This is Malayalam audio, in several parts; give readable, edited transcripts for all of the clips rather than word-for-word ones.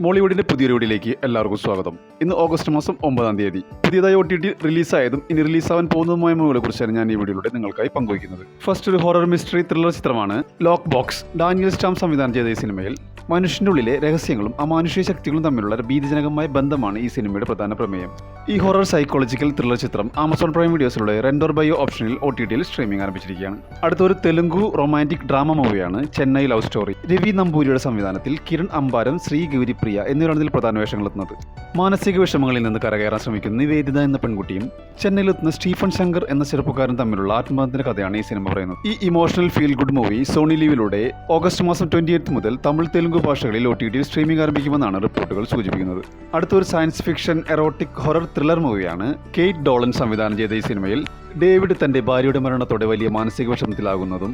മോളിവുഡിന്റെ പുതിയൊരു വീഡിയോയിലേക്ക് എല്ലാവർക്കും സ്വാഗതം. ഇന്ന് ഓഗസ്റ്റ് മാസം 9-ാം തീയതി പുതിയതായി OTT റിലീസായതും ഇനി റിലീസാവാൻ പോകുന്നതുമായ മൂവികളെ കുറിച്ചാണ് ഞാൻ ഈ വീഡിയോയിലൂടെ നിങ്ങൾക്കായി പങ്കുവയ്ക്കുന്നത്. ഫസ്റ്റ് ഒരു ഹൊറർ മിസ്റ്ററി ത്രില്ലർ ചിത്രമാണ് ലോക്ക് ബോക്സ്. ഡാനിയൽ സ്റ്റാം സംവിധാനം ചെയ്ത ഈ സിനിമയിൽ മനുഷ്യന്റെ ഉള്ളിലെ രഹസ്യങ്ങളും അമാനുഷിക ശക്തികളും തമ്മിലുള്ള ഭീതിജനകമായ ബന്ധമാണ് ഈ സിനിമയുടെ പ്രധാന പ്രമേയം. ഈ ഹൊറർ സൈക്കോളജിക്കൽ ത്രില്ലർ ചിത്രം ആമസോൺ പ്രൈം വീഡിയോസിലൂടെ റെന്റ് ഓർ ബൈ ഓപ്ഷനിൽ OTTയിൽ സ്ട്രീമിംഗ് ആരംഭിച്ചിരിക്കുകയാണ്. അടുത്തൊരു തെലുങ്കു റൊമാൻറ്റിക് ഡ്രാമ മൂവിയാണ് ചെന്നൈ ലവ് സ്റ്റോറി. രവി നമ്പൂരിയുടെ സംവിധാനത്തിൽ കിരൺ അമ്പാരം, ശ്രീ ഗൗരിപ്രിയ എന്നിവരാണ് ഇതിൽ പ്രധാന വേഷങ്ങളെത്തുന്നത്. മാനസിക വിഷമങ്ങളിൽ നിന്ന് കരകയറാൻ ശ്രമിക്കുന്ന നിവേദിത എന്ന പെൺകുട്ടിയും ചെന്നൈയിലെത്തുന്ന സ്റ്റീഫൻ ശങ്കർ എന്ന ചെറുപ്പക്കാരൻ തമ്മിലുള്ള ആത്മബന്ധത്തിന്റെ കഥയാണ് ഈ സിനിമ പറയുന്നത്. ഈ emotional feel good movie Sony ലീവിലൂടെ ഓഗസ്റ്റ് മാസം 28 മുതൽ തമിഴ്, തെലുങ്ക് ഭാഷകളിൽ OTTയിൽ സ്ട്രീമിംഗ് ആരംഭിക്കുമെന്നാണ് റിപ്പോർട്ടുകൾ സൂചിപ്പിക്കുന്നത്. അടുത്തൊരു science fiction erotic horror thriller മൂവിയാണ്. കെയ്റ്റ് ഡോളൻ സംവിധാനം ചെയ്ത ഈ സിനിമയിൽ ഡേവിഡ് തന്റെ ഭാര്യയുടെ മരണത്തോടെ വലിയ മാനസിക വിഷമത്തിലാകുന്നതും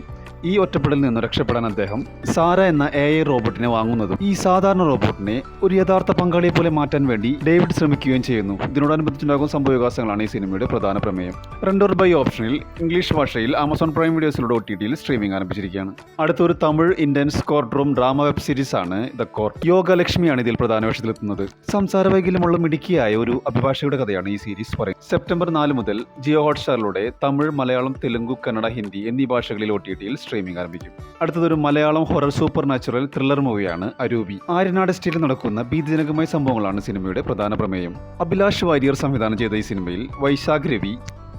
ഈ ഒറ്റപ്പെടലിൽ നിന്ന് രക്ഷപ്പെടാൻ അദ്ദേഹം സാര എന്ന AI റോബോട്ടിനെ വാങ്ങുന്നതും ഈ സാധാരണ റോബോട്ടിനെ ഒരു യഥാർത്ഥ പങ്കാളിയെ പോലെ മാറ്റാൻ വേണ്ടി ഡേവിഡ് ശ്രമിക്കുകയും ചെയ്യുന്നു. ഇതിനോടനുബന്ധിച്ചുണ്ടാകുന്ന സംഭവവികാസങ്ങളാണ് ഈ സിനിമയുടെ പ്രധാന പ്രമേയം. റെന്റ് ഓർ ബൈ ഓപ്ഷനിൽ ഇംഗ്ലീഷ് ഭാഷയിൽ ആമസോൺ പ്രൈം വീഡിയോസിലൂടെ OTTയിൽ സ്ട്രീമിംഗ് ആരംഭിച്ചിരിക്കുകയാണ്. അടുത്തൊരു Tamil intense court drama web series ആണ് ദ കോർട്ട്. യോഗലക്ഷ്മിയാണ് ഇതിൽ പ്രധാന വേഷത്തിലെത്തുന്നത്. സംസാര വൈകല്യമുള്ള മിടുക്കിയായ ഒരു അഭിഭാഷകയുടെ കഥയാണ് ഈ സീരീസ് പറയുന്നത്. സെപ്റ്റംബർ 4 മുതൽ ജിയോ ഹോട്ട്സ്റ്റാറിലൂടെ തമിഴ്, മലയാളം, തെലുങ്കു, കന്നഡ, ഹിന്ദി എന്നീ ഭാഷകളിൽ OTTയിൽ സ്ട്രീമിംഗ് ആരംഭിക്കും. അടുത്തതൊരു Malayalam horror super natural thriller മൂവിയാണ് അരൂപി. ആര്യനാട് എസ്റ്റേറ്റിൽ നടക്കുന്ന ഭീതിജനകമായ സംഭവങ്ങളാണ് സിനിമയുടെ പ്രധാന പ്രമേയം. അഭിലാഷ് വാര്യർ സംവിധാനം ചെയ്ത ഈ സിനിമയിൽ വൈശാഖ് രവി,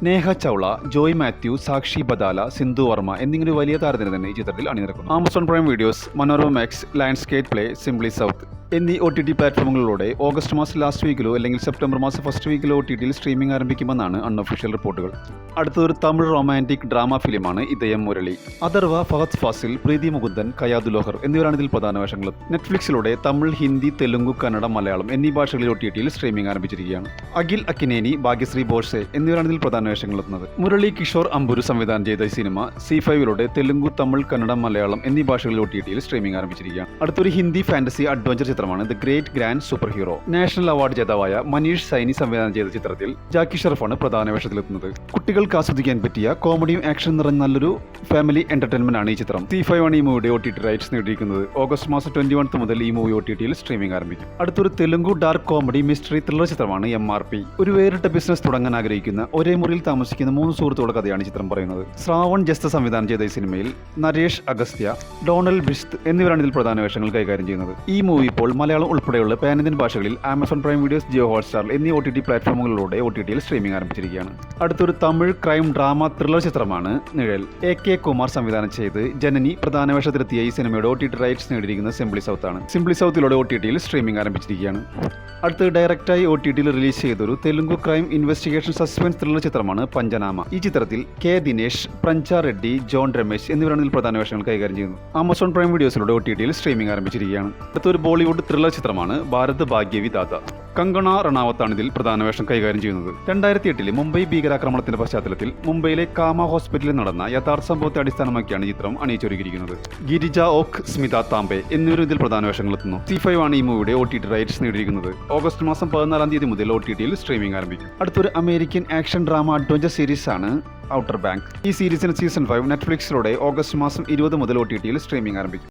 നേഹ ചൗള, ജോയ് മാത്യു, സാക്ഷി ബദാല, സിന്ധു വർമ്മ എന്നിങ്ങനെ വലിയ താരത്തിന് തന്നെ ഈ ചിത്രത്തിൽ അണിനിരക്കുന്നു. Amazon Prime videos, Manorama Max, Lionsgate Play, Simply South എന്നീ OTT പ്ലാറ്റ്ഫോമുകളിലൂടെ ഓഗസ്റ്റ് മാസം ലാസ്റ്റ് വീക്കിലോ അല്ലെങ്കിൽ സെപ്റ്റംബർ മാസം ഫസ്റ്റ് വീക്കിലോ OTTയിൽ സ്ട്രീമിംഗ് ആരംഭിക്കുമെന്നാണ് അൺഒഫീഷ്യൽ റിപ്പോർട്ടുകൾ. അടുത്തൊരു തമിഴ് റൊമാൻറ്റിക് ഡ്രാമ ഫിലിമാണ് ഇതയം മുരളി. അഥർവ, ഫഹദ് ഫാസിൽ, പ്രീതി മുകുന്ദൻ, കയാദു ലോഹർ എന്നിവരാണ് ഇതിൽ പ്രധാന വേഷങ്ങൾ. നെറ്റ്ഫ്ലിക്സിലൂടെ തമിഴ്, ഹിന്ദി, തെലുങ്കു, കന്നഡ, മലയാളം എന്നീ ഭാഷകളിൽ OTTയിൽ സ്ട്രീമിംഗ് ആരംഭിച്ചിരിക്കുകയാണ്. അഖിൽ അക്കിനേനി, ഭാഗ്യശ്രീ ബോർസെ എന്നിവരാണ് ഇതിൽ പ്രധാന വേഷങ്ങളെത്തുന്നത്. മുരളി കിഷോർ അമ്പുരു സംവിധാനം ചെയ്ത ഈ സിനിമ C5ലൂടെ തെലുങ്കു, തമിഴ്, കന്നഡ, മലയാളം എന്നീ ഭാഷകളിൽ OTTയിൽ സ്ട്രീമിംഗ് ആരംഭിച്ചിരിക്കുകയാണ്. അടുത്തൊരു ഹിന്ദി ഫാന്റസി അഡ്വഞ്ചർ ചിത്രമാണ് the great grand super hero. National award ജേതാവായ മനീഷ് സൈനി സംവിധാനം ചെയ്ത ചിത്രത്തിൽ ജാക്കി ഷറഫാണ് പ്രധാന വേഷത്തിലെത്തുന്നത്. കുട്ടികൾക്ക് ആസ്വദിക്കാൻ പറ്റിയ കോമഡിയും ആക്ഷൻ നിറഞ്ഞ നല്ലൊരു ഫാമിലി എന്റർടൈൻമെന്റ് ആണ് ഈ ചിത്രം. C5 ആണ് ഈ മൂവിയുടെ OTT റൈറ്റ്സ് നേടിയിരിക്കുന്നത്. ഓഗസ്റ്റ് മാസം 21 മുതൽ ഈ മൂവി OTTയിൽ സ്ട്രീമിംഗ് ആരംഭിക്കും. അടുത്തൊരു Telugu dark comedy mystery thriller ചിത്രമാണ് MRP. ഒരു വേറിട്ട ബിസിനസ് തുടങ്ങാൻ ആഗ്രഹിക്കുന്ന ഒരേ മുറിയിൽ താമസിക്കുന്ന 3 സുഹൃത്തുക്കളുടെ കഥയാണ് ചിത്രം പറയുന്നത്. ശ്രാവൺ ജസ്ത സംവിധാനം ചെയ്ത ഈ സിനിമയിൽ നരേഷ് അഗസ്ത്യ, ഡോണൽ ബിഷ്ത് എന്നിവരാണ് ഇതിൽ പ്രധാന വേഷങ്ങൾ കൈകാര്യം ചെയ്യുന്നത്. ഈ മൂവി ഇപ്പോൾ മലയാളം ഉൾപ്പെടെയുള്ള പാൻ ഇന്ത്യൻ ഭാഷകളിൽ Amazon Prime videos, Jio Hotstar എന്നീ OTT പ്ലാറ്റ്ഫോമുകളിലൂടെ OTTയിൽ സ്ട്രീമിംഗ് ആരംഭിച്ചിരിക്കുകയാണ്. അടുത്തൊരു തമിഴ് ക്രൈം ഡ്രാമ ത്രില്ലർ ചിത്രമാണ് നിഴൽ. AK കുമാർ സംവിധാനം ചെയ്ത് ജനനി പ്രധാന വേഷത്തിലെത്തിയ ഈ സിനിമയുടെ OTT റൈറ്റ്സ് നേടിയിരിക്കുന്നത് സിംപ്ലി സൗത്ത് ആണ്. സിംപ്ലി സൗത്തിലൂടെ OTTയിൽ സ്ട്രീമിംഗ് ആരംഭിച്ചിരിക്കുകയാണ്. അടുത്ത് ഡയറക്റ്റായി OTTയിൽ റിലീസ് ചെയ്തൊരു Telugu crime investigation suspense thriller ചിത്രമാണ് പഞ്ചനാമ. ഈ ചിത്രത്തിൽ K ദിനേശ്, പ്രഞ്ച റെഡ്ഡി, ജോൺ രമേശ് എന്നിവരാണ് ഇതിൽ പ്രധാന വേഷങ്ങൾ കൈകാര്യം ചെയ്യുന്നത്. ആമസോൺ പ്രൈം വീഡിയോസിലൂടെ OTTയിൽ സ്ട്രീമിംഗ് ആരംഭിച്ചിരിക്കുകയാണ്. അടുത്തൊരു ബോളിവുഡ് ത്രില്ലർ ചിത്രമാണ് ഭാരത് ഭാഗ്യവി ദാത. കങ്കണ റണാവത്താണ് ഇതിൽ പ്രധാന വേഷം കൈകാര്യം ചെയ്യുന്നത്. 2008 മുംബൈ ഭീകരാക്രമണത്തിന്റെ പശ്ചാത്തലത്തിൽ മുംബൈയിലെ കാമ ഹോസ്പിറ്റലിൽ നടന്ന യഥാർത്ഥ സംഭവത്തെ അടിസ്ഥാനമാക്കിയാണ് ചിത്രം അണിയിച്ചൊരുക്കിയിരിക്കുന്നത്. ഗിരിജ ഓക്ക്, സ്മിത താംബെ എന്നിവരും ഇതിൽ പ്രധാന വേഷങ്ങളെത്തുന്നു. C5 ആണ് ഈ മൂവിയുടെ OTT റൈറ്റ്സ് നേടിയിരിക്കുന്നത്. ഓഗസ്റ്റ് മാസം 14-ാം തീയതി മുതൽ OTTയിൽ സ്ട്രീമിംഗ് ആരംഭിക്കും. അടുത്തൊരു American action drama adventure series ആണ് ഔട്ടർ ബാങ്ക്. ഈ സീരീസിന് സീസൺ 5 നെറ്റ്ഫ്ലിക്സിലൂടെ ഓഗസ്റ്റ് മാസം 20 മുതൽ OTTയിൽ സ്ട്രീമിംഗ് ആരംഭിക്കും.